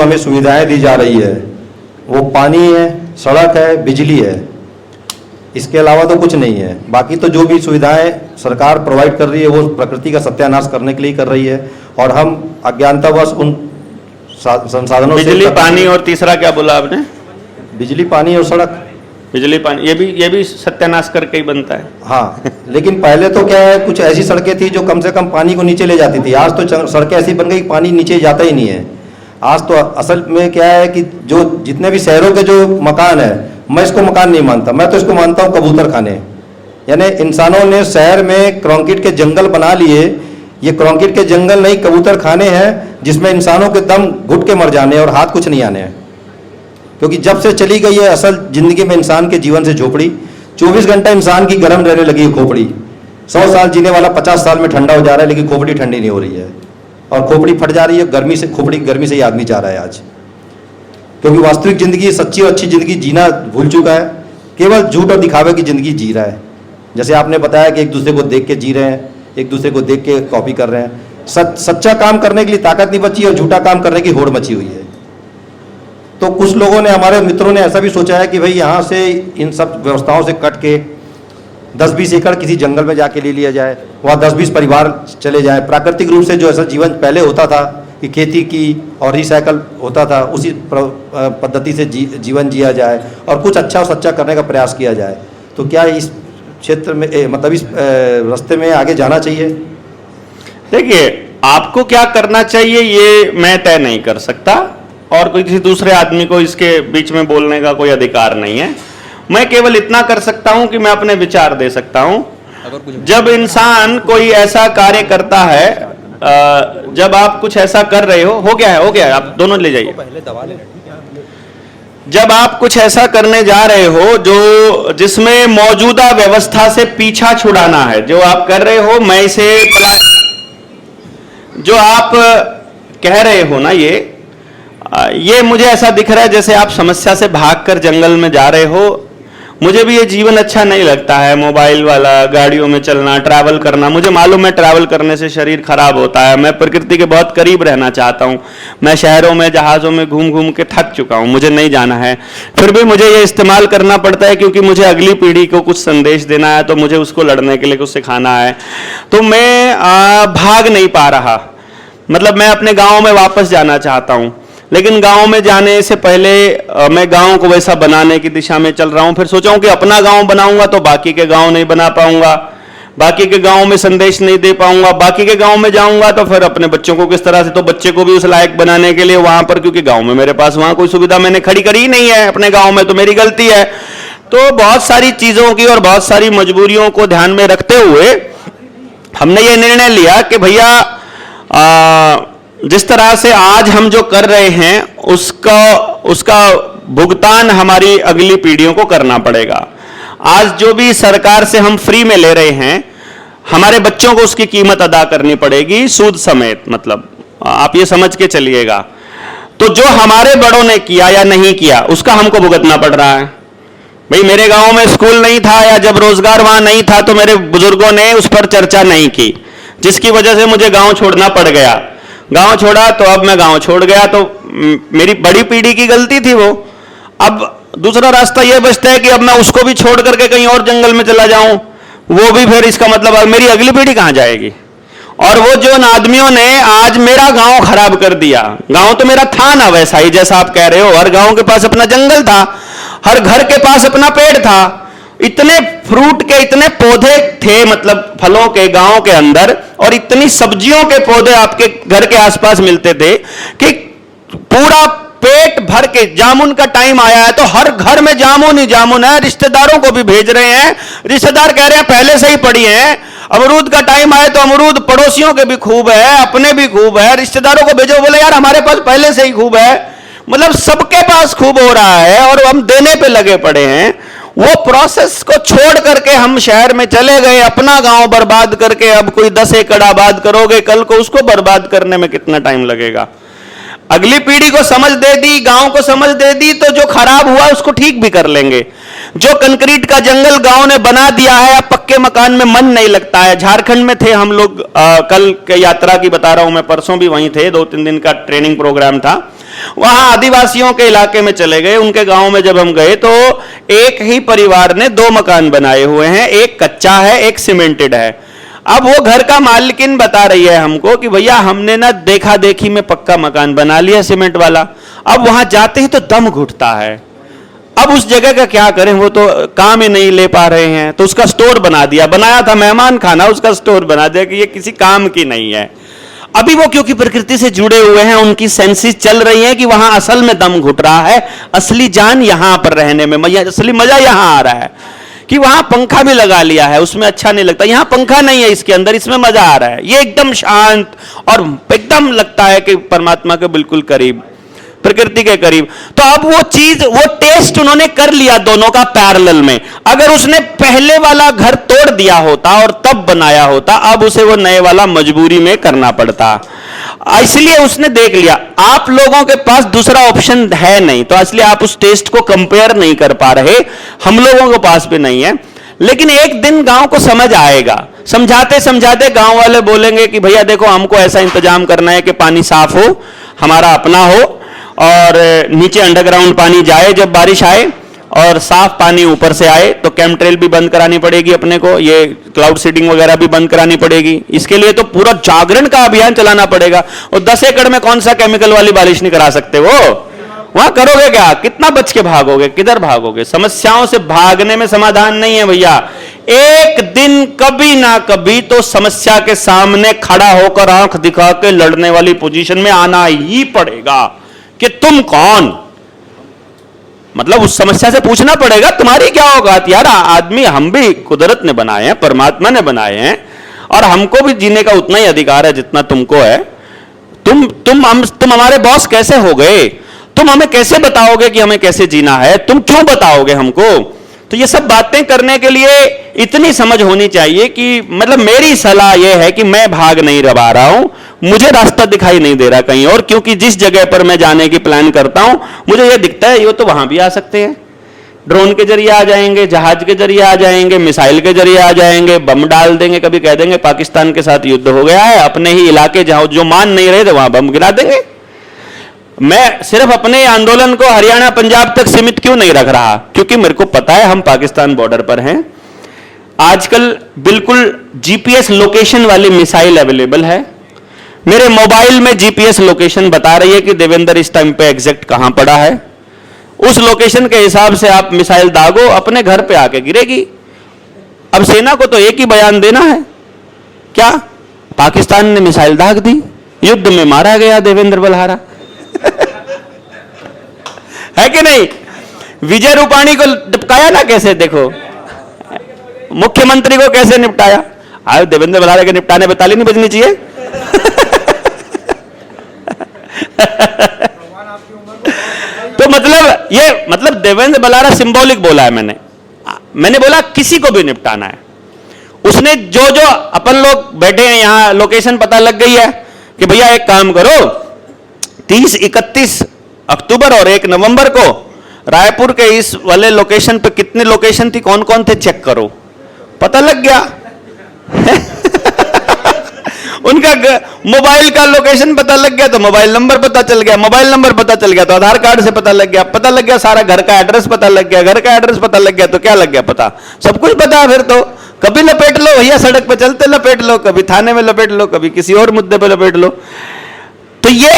हमें सुविधाएं दी जा रही है वो पानी है, सड़क है, बिजली है, इसके अलावा तो कुछ नहीं है। बाकी तो जो भी सुविधाएं सरकार प्रोवाइड कर रही है वो प्रकृति का सत्यानाश करने के लिए कर रही है और हम अज्ञानतावश उन संसाधनों से बिजली, पानी और तीसरा क्या बोला आपने? बिजली, पानी और सड़क। बिजली, पानी, ये भी सत्यानाश करके ही बनता है। हाँ, लेकिन पहले तो क्या है, कुछ ऐसी सड़कें थी जो कम से कम पानी को नीचे ले जाती थी। आज तो सड़कें ऐसी बन गई पानी नीचे जाता ही नहीं है। आज तो असल में क्या है कि जो जितने भी शहरों के जो मकान है, मैं इसको मकान नहीं मानता, मैं तो इसको मानता हूँ कबूतर खाने। यानी इंसानों ने शहर में कंक्रीट के जंगल बना लिए। ये कंक्रीट के जंगल नहीं, कबूतर खाने हैं जिसमें इंसानों के दम घुट के मर जाने और हाथ कुछ नहीं आने हैं। क्योंकि जब से चली गई है असल जिंदगी में इंसान के जीवन से झोपड़ी, 24 घंटा इंसान की गर्म रहने लगी है खोपड़ी। 100 साल जीने वाला 50 साल में ठंडा हो जा रहा है, लेकिन खोपड़ी ठंडी नहीं हो रही है और खोपड़ी फट जा रही है गर्मी से। खोपड़ी गर्मी से ही आदमी चाह रहा है आज, क्योंकि वास्तविक जिंदगी, सच्ची और अच्छी जिंदगी जीना भूल चुका है। केवल झूठ और दिखावे की जिंदगी जी रहा है। जैसे आपने बताया कि एक दूसरे को देख के जी रहे हैं, एक दूसरे को देख के कॉपी कर रहे हैं। सच्चा काम करने के लिए ताकत नहीं बची और झूठा काम करने की होड़ मची हुई है। तो कुछ लोगों ने, हमारे मित्रों ने ऐसा भी सोचा है कि भाई यहाँ से इन सब व्यवस्थाओं से कट के 10-20 एकड़ किसी जंगल में जाके ले लिया जाए, वहाँ 10-20 परिवार चले जाए। प्राकृतिक रूप से जो ऐसा जीवन पहले होता था कि खेती की और रिसाइकल होता था, उसी पद्धति से जीवन जिया जाए और कुछ अच्छा और सच्चा करने का प्रयास किया जाए। तो क्या इस क्षेत्र में मतलब इस रास्ते में आगे जाना चाहिए? देखिए, आपको क्या करना चाहिए ये मैं तय नहीं कर सकता और कोई किसी दूसरे आदमी को इसके बीच में बोलने का कोई अधिकार नहीं है। मैं केवल इतना कर सकता हूं कि मैं अपने विचार दे सकता हूं। जब इंसान कोई ऐसा कार्य करता है, जब आप कुछ ऐसा कर रहे हो गया है, आप दोनों ले जाइए। जब आप कुछ ऐसा करने जा रहे हो जो जिसमें मौजूदा व्यवस्था से पीछा छुड़ाना है, जो आप कर रहे हो, मैं इसे जो आप कह रहे हो ना, ये मुझे ऐसा दिख रहा है जैसे आप समस्या से भागकर जंगल में जा रहे हो। मुझे भी ये जीवन अच्छा नहीं लगता है, मोबाइल वाला, गाड़ियों में चलना, ट्रैवल करना। मुझे मालूम है ट्रैवल करने से शरीर खराब होता है। मैं प्रकृति के बहुत करीब रहना चाहता हूँ। मैं शहरों में, जहाज़ों में घूम घूम के थक चुका हूँ, मुझे नहीं जाना है। फिर भी मुझे ये इस्तेमाल करना पड़ता है क्योंकि मुझे अगली पीढ़ी को कुछ संदेश देना है, तो मुझे उसको लड़ने के लिए कुछ सिखाना है। तो मैं भाग नहीं पा रहा। मतलब मैं अपने गाँव में वापस जाना चाहता हूँ, लेकिन गांव में जाने से पहले मैं गांव को वैसा बनाने की दिशा में चल रहा हूं। फिर सोचा हूं कि अपना गांव बनाऊंगा तो बाकी के गांव नहीं बना पाऊंगा, बाकी के गांव में संदेश नहीं दे पाऊंगा। बाकी के गांव में जाऊंगा तो फिर अपने बच्चों को किस तरह से, तो बच्चे को भी उस लायक बनाने के लिए वहां पर, क्योंकि गांव में मेरे पास वहां कोई सुविधा मैंने खड़ी करी ही नहीं है अपने गाँव में, तो मेरी गलती है। तो बहुत सारी चीजों की और बहुत सारी मजबूरियों को ध्यान में रखते हुए हमने ये निर्णय लिया कि भैया जिस तरह से आज हम जो कर रहे हैं उसका भुगतान हमारी अगली पीढ़ियों को करना पड़ेगा। आज जो भी सरकार से हम फ्री में ले रहे हैं, हमारे बच्चों को उसकी कीमत अदा करनी पड़ेगी, सूद समेत। मतलब आप ये समझ के चलिएगा। तो जो हमारे बड़ों ने किया या नहीं किया, उसका हमको भुगतना पड़ रहा है। भाई, मेरे गांव में स्कूल नहीं था या जब रोजगार वहां नहीं था तो मेरे बुजुर्गों ने उस पर चर्चा नहीं की, जिसकी वजह से मुझे गांव छोड़ना पड़ गया। गांव छोड़ा तो अब मैं गांव छोड़ गया, तो मेरी बड़ी पीढ़ी की गलती थी वो। अब दूसरा रास्ता यह बचता है कि अब मैं उसको भी छोड़ करके कहीं और जंगल में चला जाऊं, वो भी फिर इसका मतलब मेरी अगली पीढ़ी कहां जाएगी। और वो जो आदमियों ने आज मेरा गांव खराब कर दिया, गांव तो मेरा था ना वैसा ही जैसा आप कह रहे हो। हर गांव के पास अपना जंगल था, हर घर के पास अपना पेड़ था, इतने फ्रूट के, इतने पौधे थे, मतलब फलों के गांव के अंदर, और इतनी सब्जियों के पौधे आपके घर के आसपास मिलते थे कि पूरा पेट भर के। जामुन का टाइम आया है तो हर घर में जामुन ही जामुन है, रिश्तेदारों को भी भेज रहे हैं। रिश्तेदार कह रहे हैं पहले से ही पड़ी है। अमरूद का टाइम आया तो अमरूद पड़ोसियों के भी खूब है, अपने भी खूब है, रिश्तेदारों को भेजो, बोले यार हमारे पास पहले से ही खूब है। मतलब सबके पास खूब हो रहा है और हम देने पे लगे पड़े हैं। वो प्रोसेस को छोड़ करके हम शहर में चले गए, अपना गांव बर्बाद करके। अब कोई 10 एकड़ आबाद करोगे, कल को उसको बर्बाद करने में कितना टाइम लगेगा। अगली पीढ़ी को समझ दे दी, गांव को समझ दे दी, तो जो खराब हुआ उसको ठीक भी कर लेंगे। जो कंक्रीट का जंगल गांव ने बना दिया है, अब पक्के मकान में मन नहीं लगता है। झारखंड में थे हम लोग, कल के यात्रा की बता रहा हूं मैं, परसों भी वहीं थे, 2-3 दिन का ट्रेनिंग प्रोग्राम था। वहां आदिवासियों के इलाके में चले गए, उनके गांव में जब हम गए तो एक ही परिवार ने 2 मकान बनाए हुए हैं, एक कच्चा है, एक सीमेंटेड है। अब वो घर का मालकिन बता रही है हमको कि भैया हमने ना देखा देखी में पक्का मकान बना लिया सीमेंट वाला, अब वहां जाते ही तो दम घुटता है। अब उस जगह का क्या करें, वो तो काम ही नहीं ले पा रहे हैं, तो उसका स्टोर बना दिया, बनाया था मेहमान खाना, उसका स्टोर बना दिया कि ये किसी काम की नहीं है। अभी वो क्योंकि प्रकृति से जुड़े हुए हैं, उनकी सेंसेस चल रही हैं कि वहां असल में दम घुट रहा है, असली जान यहां पर रहने में, असली मजा यहां आ रहा है कि वहां पंखा भी लगा लिया है, उसमें अच्छा नहीं लगता, यहां पंखा नहीं है इसके अंदर, इसमें मजा आ रहा है, ये एकदम शांत और एकदम लगता है कि परमात्मा के बिल्कुल करीब, प्रकृति के करीब। तो अब वो चीज, वो टेस्ट उन्होंने कर लिया दोनों का पैरेलल में। अगर उसने पहले वाला घर तोड़ दिया होता और तब बनाया होता, अब उसे वो नए वाला मजबूरी में करना पड़ता, इसलिए उसने देख लिया। आप लोगों के पास दूसरा ऑप्शन है नहीं, तो इसलिए आप उस टेस्ट को कंपेयर नहीं कर पा रहे, हम लोगों के पास भी नहीं है। लेकिन एक दिन गांव को समझ आएगा, समझाते समझाते गांव वाले बोलेंगे कि भैया देखो हमको ऐसा इंतजाम करना है कि पानी साफ हो, हमारा अपना हो, और नीचे अंडरग्राउंड पानी जाए जब बारिश आए, और साफ पानी ऊपर से आए, तो केमट्रेल भी बंद करानी पड़ेगी अपने को, ये क्लाउड सीडिंग वगैरह भी बंद करानी पड़ेगी। इसके लिए तो पूरा जागरण का अभियान चलाना पड़ेगा। और 10 एकड़ में कौन सा केमिकल वाली बारिश नहीं करा सकते वो, वहां करोगे क्या, कितना बच के भागोगे, किधर भागोगे? समस्याओं से भागने में समाधान नहीं है भैया। एक दिन कभी ना कभी तो समस्या के सामने खड़ा होकर आंख दिखा के लड़ने वाली पोजीशन में आना ही पड़ेगा कि तुम कौन, मतलब उस समस्या से पूछना पड़ेगा तुम्हारी क्या औकात। यार आदमी हम भी कुदरत ने बनाए हैं, परमात्मा ने बनाए हैं, और हमको भी जीने का उतना ही अधिकार है जितना तुमको है। तुम हमारे बॉस कैसे हो गए? तुम हमें कैसे बताओगे कि हमें कैसे जीना है? तुम क्यों बताओगे हमको? तो ये सब बातें करने के लिए इतनी समझ होनी चाहिए कि, मतलब मेरी सलाह यह है कि मैं भाग नहीं रहा हूं, मुझे रास्ता दिखाई नहीं दे रहा कहीं और, क्योंकि जिस जगह पर मैं जाने की प्लान करता हूं मुझे यह दिखता है ये तो वहां भी आ सकते हैं, ड्रोन के जरिए आ जाएंगे, जहाज के जरिए आ जाएंगे, मिसाइल के जरिए आ जाएंगे, बम डाल देंगे, कभी कह देंगे पाकिस्तान के साथ युद्ध हो गया है, अपने ही इलाके जहां जो मान नहीं रहे थे वहां बम गिरा देंगे। मैं सिर्फ अपने आंदोलन को हरियाणा पंजाब तक सीमित क्यों नहीं रख रहा, क्योंकि मेरे को पता है हम पाकिस्तान बॉर्डर पर हैं। आजकल बिल्कुल जीपीएस लोकेशन वाली मिसाइल अवेलेबल है, मेरे मोबाइल में जीपीएस लोकेशन बता रही है कि देवेंद्र इस टाइम पे एग्जैक्ट कहां पड़ा है। उस लोकेशन के हिसाब से आप मिसाइल दागो, अपने घर पे आके गिरेगी। अब सेना को तो एक ही बयान देना है, क्या पाकिस्तान ने मिसाइल दाग दी, युद्ध में मारा गया देवेंद्र बलहारा है कि नहीं? विजय रूपाणी को निपटाया ना कैसे, देखो मुख्यमंत्री को कैसे निपटाया। आज देवेंद्र बलहारा के निपटाने पे ताली नहीं बजनी चाहिए तो मतलब ये, मतलब देवेंद्र बलहारा सिंबॉलिक बोला है मैंने बोला किसी को भी निपटाना है। उसने जो जो अपन लोग बैठे हैं यहां, लोकेशन पता लग गई है कि भैया एक काम करो, 30, 31 अक्टूबर और 1 नवंबर को रायपुर के इस वाले लोकेशन पे कितने लोकेशन थी, कौन कौन थे, चेक करो, पता लग गया उनका मोबाइल का लोकेशन पता लग गया तो मोबाइल नंबर पता चल गया, मोबाइल नंबर पता चल गया तो आधार कार्ड से पता लग गया, सारा घर का एड्रेस पता लग गया, घर का एड्रेस पता लग गया तो क्या लग गया पता, सब कुछ पता। फिर तो कभी लपेट लो भैया, सड़क पे चलते लपेट लो, कभी थाने में लपेट लो, कभी किसी और मुद्दे पे लपेट लो। तो ये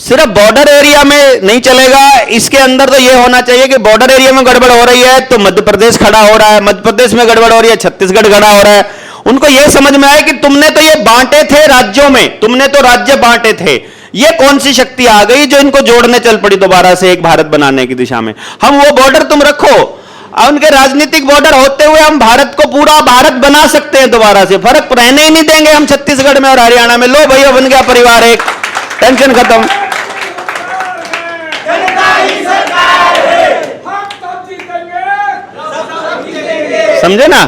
सिर्फ बॉर्डर एरिया में नहीं चलेगा, इसके अंदर तो ये होना चाहिए कि बॉर्डर एरिया में गड़बड़ हो रही है तो मध्य प्रदेश खड़ा हो रहा है, मध्य प्रदेश में गड़बड़ हो रही है छत्तीसगढ़ खड़ा हो रहा है। उनको यह समझ में आया कि तुमने तो ये बांटे थे राज्यों में, तुमने तो राज्य बांटे थे, ये कौन सी शक्ति आ गई जो इनको जोड़ने चल पड़ी दोबारा से एक भारत बनाने की दिशा में। हम वो बॉर्डर तुम रखो, उनके राजनीतिक बॉर्डर होते हुए हम भारत को पूरा भारत बना सकते हैं दोबारा से, फर्क रहने ही नहीं देंगे हम छत्तीसगढ़ में और हरियाणा में। लो भैया बन गया परिवार एक, टेंशन खत्म। समझे ना?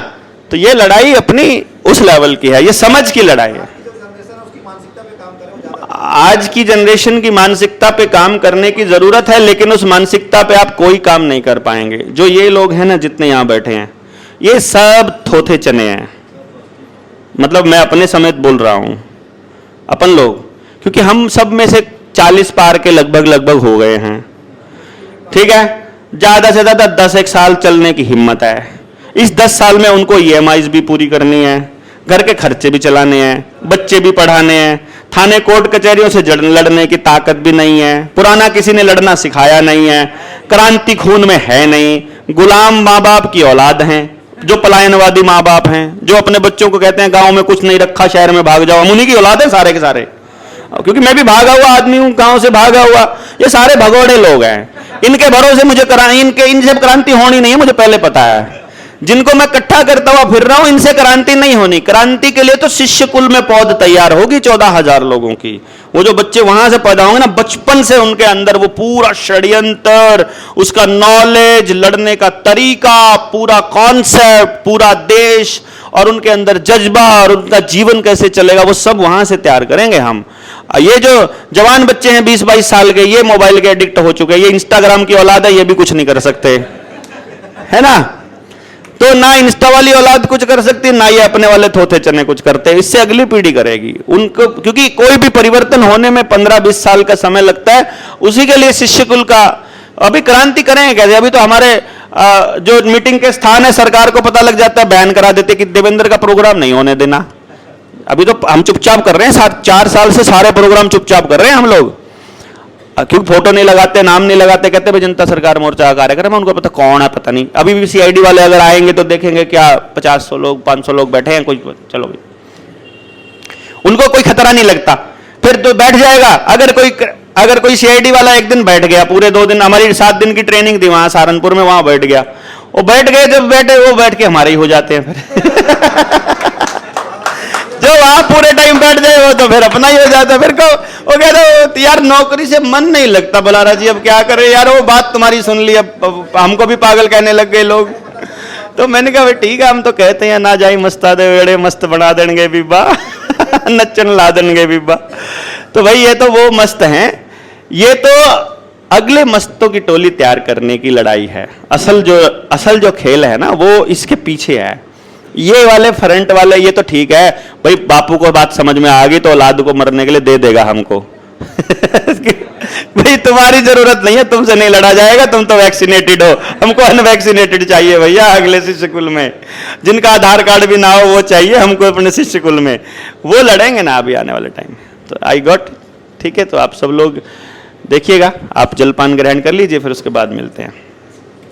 तो ये लड़ाई अपनी उस लेवल की है, ये समझ की लड़ाई है। आज की जनरेशन की मानसिकता पे काम करने की जरूरत है, लेकिन उस मानसिकता पे आप कोई काम नहीं कर पाएंगे। जो ये लोग हैं ना, जितने यहां बैठे हैं, ये सब थोथे चने हैं। मतलब मैं अपने समेत बोल रहा हूं, अपन लोग, क्योंकि हम सब में से 40 पार के लगभग हो गए हैं, ठीक है। ज्यादा से ज्यादा 10 साल चलने की हिम्मत है। इस 10 साल में उनको EMIs भी पूरी करनी है, घर के खर्चे भी चलाने हैं, बच्चे भी पढ़ाने हैं, थाने कोर्ट कचहरियों से लड़ने की ताकत भी नहीं है, पुराना किसी ने लड़ना सिखाया नहीं है, क्रांति खून में है नहीं, गुलाम माँ बाप की औलाद हैं, जो पलायनवादी माँ बाप हैं, जो अपने बच्चों को कहते हैं गांव में कुछ नहीं रखा शहर में भाग जाओ, हम उन्हीं की औलाद है सारे के सारे, क्योंकि मैं भी भागा हुआ आदमी हूं, गांव से भागा हुआ। ये सारे भगोड़े लोग हैं, इनके भरोसे मुझे इनसे क्रांति होनी नहीं है, मुझे पहले पता है। जिनको मैं इकट्ठा करता हुआ फिर रहा हूं, इनसे क्रांति नहीं होनी। क्रांति के लिए तो शिष्य कुल में पौध तैयार होगी 14,000 लोगों की। वो जो बच्चे वहां से पैदा होंगे ना, बचपन से उनके अंदर वो पूरा षड्यंत्र, उसका नॉलेज, लड़ने का तरीका, पूरा कॉन्सेप्ट, पूरा देश, और उनके अंदर जज्बा और उनका जीवन कैसे चलेगा, वो सब वहां से तैयार करेंगे हम। ये जो जवान बच्चे हैं 20-22 साल के, ये मोबाइल के एडिक्ट हो चुके हैं, ये इंस्टाग्राम की औलाद है, ये भी कुछ नहीं कर सकते, है ना। तो ना इंस्टा वाली औलाद कुछ कर सकती, ना ये अपने वाले थोथे चने कुछ करते। इससे अगली पीढ़ी करेगी उनको, क्योंकि कोई भी परिवर्तन होने में 15-20 साल का समय लगता है। उसी के लिए शिष्य कुल का अभी क्रांति करेंगे कैसे? अभी तो हमारे जो मीटिंग के स्थान है, सरकार को पता लग जाता है, बैन करा देते कि देवेंद्र का प्रोग्राम नहीं होने देना। अभी तो हम चुपचाप कर रहे हैं, 4 साल से सारे प्रोग्राम चुपचाप कर रहे हैं हम लोग, क्योंकि फोटो नहीं लगाते, नाम नहीं लगाते, कहते भाई जनता सरकार मोर्चा का कार्यक्रम है, उनको पता कौन है पता नहीं। अभी भी CID वाले अगर आएंगे तो देखेंगे क्या 50-100 लोग 500 लोग बैठे हैं, कोई चलो भाई, उनको कोई खतरा नहीं लगता, फिर तो बैठ जाएगा। अगर कोई CID वाला एक दिन बैठ गया, पूरे 2 दिन, हमारी 7 दिन की ट्रेनिंग थी वहां सहारनपुर में, वहां बैठ गया, वो बैठ गए, जब बैठे वो बैठ के हमारे ही हो जाते हैं फिर जो वहां पूरे टाइम बैठ जाए वो तो फिर अपना ही हो जाता है। फिर वो कहते यार नौकरी से मन नहीं लगता बलारा जी, अब क्या करें यार, वो बात तुम्हारी सुन ली, अब हमको भी पागल कहने लग गए लोग। तो मैंने कहा भाई ठीक है, हम तो कहते हैं ना जाई मस्ता दे वेड़े मस्त बना देंगे बीबा नच्चन ला देंगे बीबा। तो भाई ये तो वो मस्त हैं, ये तो अगले मस्तों की टोली तैयार करने की लड़ाई है। असल जो खेल है ना, वो इसके पीछे है। ये वाले फ्रंट वाले ये तो ठीक है भाई, बापू को बात समझ में आ गई तो औलाद को मरने के लिए दे देगा हमको भाई तुम्हारी जरूरत नहीं है, तुमसे नहीं लड़ा जाएगा, तुम तो वैक्सीनेटेड हो, हमको अनवैक्सीनेटेड चाहिए भैया अगले शिष्य कुल में, जिनका आधार कार्ड भी ना हो वो चाहिए हमको अपने शिष्य कुल में, वो लड़ेंगे ना अभी आने वाले टाइम। तो आई गॉट, ठीक है। तो आप सब लोग देखिएगा, आप जलपान ग्रहण कर लीजिए, फिर उसके बाद मिलते हैं।